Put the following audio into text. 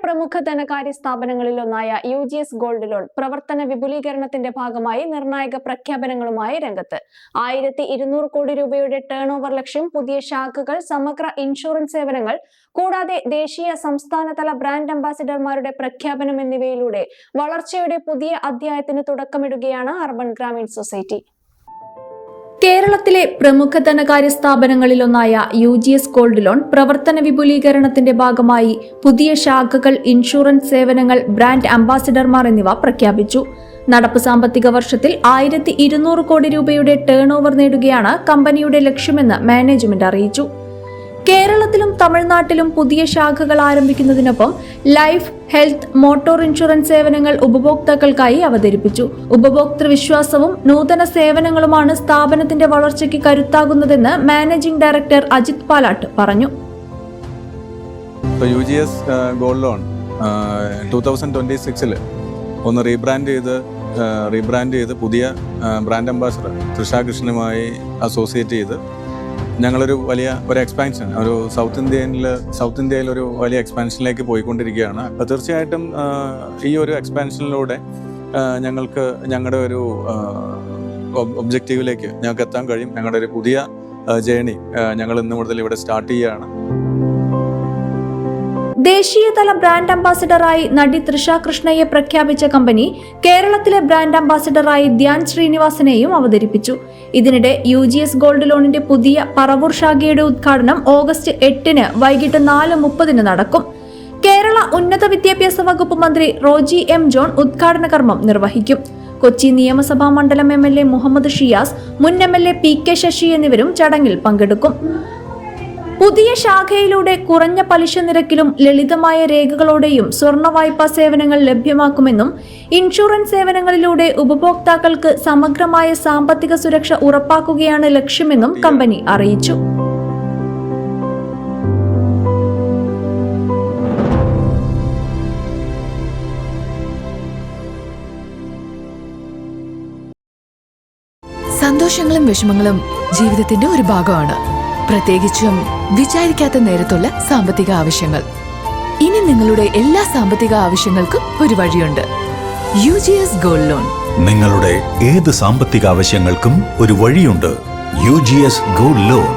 പ്രമുഖ ധനകാര്യ സ്ഥാപനങ്ങളിലൊന്നായ UGS gold loan പ്രവർത്തന വിപുലീകരണത്തിന്റെ ഭാഗമായി നിർണായക പ്രഖ്യാപനങ്ങളുമായി രംഗത്ത്. 1200 കോടി രൂപയുടെ ടേൺ ഓവർ ലക്ഷ്യം, പുതിയ ശാഖകൾ, സമഗ്ര ഇൻഷുറൻസ് സേവനങ്ങൾ, കൂടാതെ ദേശീയ സംസ്ഥാനതല ബ്രാൻഡ് അംബാസിഡർമാരുടെ പ്രഖ്യാപനം എന്നിവയിലൂടെ വളർച്ചയുടെ പുതിയ അധ്യായത്തിന് തുടക്കമിടുകയാണ് അർബൻ ഗ്രാമീൺ സൊസൈറ്റി. കേരളത്തിലെ പ്രമുഖ ധനകാര്യ സ്ഥാപനങ്ങളിലൊന്നായ UGS ഗോൾഡ് ലോൺ പ്രവർത്തന വിപുലീകരണത്തിന്റെ ഭാഗമായി പുതിയ ശാഖകൾ, ഇൻഷുറൻസ് സേവനങ്ങൾ, ബ്രാൻഡ് അംബാസിഡർമാർ എന്നിവ പ്രഖ്യാപിച്ചു. നടപ്പ് സാമ്പത്തിക വർഷത്തിൽ 1200 കോടി രൂപയുടെ ടേൺ ഓവർ നേടുകയാണ് കമ്പനിയുടെ ലക്ഷ്യമെന്ന് മാനേജ്മെന്റ് അറിയിച്ചു. കേരളത്തിലും തമിഴ്നാട്ടിലും പുതിയ ശാഖകൾ ആരംഭിക്കുന്നതിനൊപ്പം ലൈഫ്, ഹെൽത്ത്, മോട്ടോർ ഇൻഷുറൻസ് സേവനങ്ങൾ ഉപഭോക്താക്കൾക്കായി അവതരിപ്പിച്ചു. ഉപഭോക്തൃ വിശ്വാസവും നൂതന സേവനങ്ങളുമാണ് സ്ഥാപനത്തിന്റെ വളർച്ചയ്ക്ക് കരുത്താകുന്നതെന്ന് മാനേജിംഗ് ഡയറക്ടർ അജിത് പാലാട്ട് പറഞ്ഞു. UGS ഗോൾഡ് ലോൺ 2026 ഒന്ന് റീബ്രാൻഡ് ചെയ്ത് പുതിയ ബ്രാൻഡ് അംബാസിഡർ തൃഷ കൃഷ്ണനുമായി അസോസിയേറ്റ് ചെയ്ത് ഞങ്ങളൊരു വലിയ എക്സ്പാൻഷൻ, സൗത്ത് ഇന്ത്യയിൽ ഒരു വലിയ എക്സ്പാൻഷനിലേക്ക് പോയിക്കൊണ്ടിരിക്കുകയാണ്. അപ്പോൾ തീർച്ചയായിട്ടും ഈ ഒരു എക്സ്പാൻഷനിലൂടെ ഞങ്ങൾക്ക് ഞങ്ങളുടെ ഒരു ഒബ്ജക്റ്റീവിലേക്ക് ഞങ്ങൾക്ക് എത്താൻ കഴിയും. ഞങ്ങളുടെ ഒരു പുതിയ ജേണി ഞങ്ങൾ ഇന്ന് മുതൽ ഇവിടെ സ്റ്റാർട്ട് ചെയ്യുകയാണ്. ദേശീയതല ബ്രാൻഡ് അംബാസിഡറായി നടി തൃഷ കൃഷ്ണയെ പ്രഖ്യാപിച്ച കമ്പനി കേരളത്തിലെ ബ്രാൻഡ് അംബാസിഡറായി ധ്യാൻ ശ്രീനിവാസനെയും അവതരിപ്പിച്ചു. ഇതിനിടെ UGS ഗോൾഡ് ലോണിന്റെ പുതിയ പറവൂർ ശാഖയുടെ ഉദ്ഘാടനം ഓഗസ്റ്റ് 8 വൈകിട്ട് 4:30 നടക്കും. കേരള ഉന്നത വിദ്യാഭ്യാസ വകുപ്പ് മന്ത്രി റോജി M. ജോൺ ഉദ്ഘാടന കർമ്മം നിർവഹിക്കും. കൊച്ചി നിയമസഭാ മണ്ഡലം MLA മുഹമ്മദ് ഷിയാസ്, മുൻ MLA PK ശശി എന്നിവരും ചടങ്ങിൽ പങ്കെടുക്കും. പുതിയ ശാഖയിലൂടെ കുറഞ്ഞ പലിശ നിരക്കിലും ലളിതമായ രേഖകളോടെയും സ്വർണ്ണ വായ്പാ സേവനങ്ങൾ ലഭ്യമാക്കുമെന്നും ഇൻഷുറൻസ് സേവനങ്ങളിലൂടെ ഉപഭോക്താക്കൾക്ക് സമഗ്രമായ സാമ്പത്തിക സുരക്ഷ ഉറപ്പാക്കുകയാണ് ലക്ഷ്യമെന്നും കമ്പനി അറിയിച്ചു. സന്തോഷങ്ങളും വിഷമങ്ങളും ജീവിതത്തിന്റെ ഒരു ഭാഗമാണ്. പ്രത്യേകിച്ചും വിചാരിക്കാത്ത നേരത്തുള്ള സാമ്പത്തിക ആവശ്യങ്ങൾ. ഇനി നിങ്ങളുടെ എല്ലാ സാമ്പത്തിക ആവശ്യങ്ങൾക്കും ഒരു വഴിയുണ്ട്. UGS gold loan. നിങ്ങളുടെ ഏത് സാമ്പത്തിക ആവശ്യങ്ങൾക്കും ഒരു വഴിയുണ്ട്. UGS gold loan.